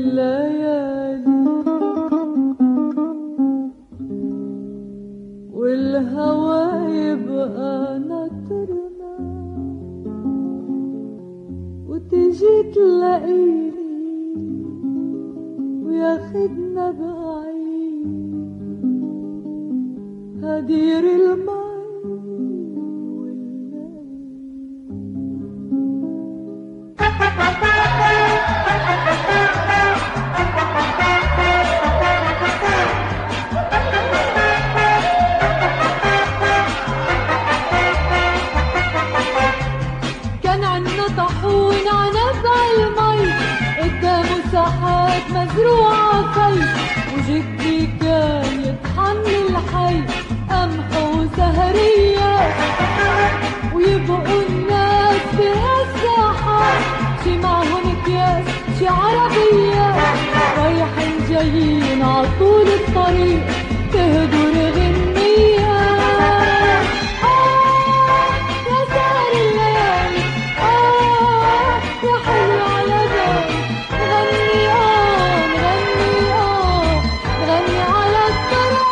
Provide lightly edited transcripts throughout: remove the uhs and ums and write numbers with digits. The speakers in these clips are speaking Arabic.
الليالي والهوى يبقى ناطرنا وتيجي تلاقيني وياخدنا بعيد هدير المي كان عنا طاحون عنب عالمي قدامه ساحات مزروعة في وجدي كان يطحن الحي قمح وسهرية ويبقوا الناس بهالساحات شي معهم اكياس شي عربية رايحين جايين عطول الطريق تهدر غنية يا سهر الليالي يا حلو على بالي نغني نغني نغني على الطريق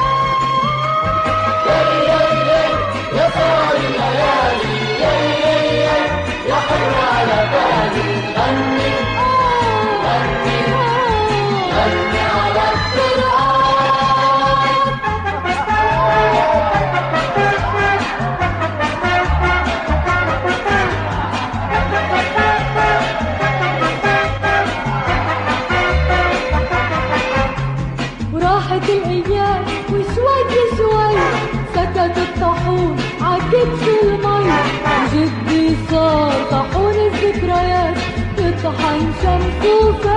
يا سهر الليالي يا حلو على بالي غني غني غني على الطريق وراحت الايام وشوي شوي سكت الطاحون عكبس المي وجدي صار طاحون الذكريات يطحن شمس وفي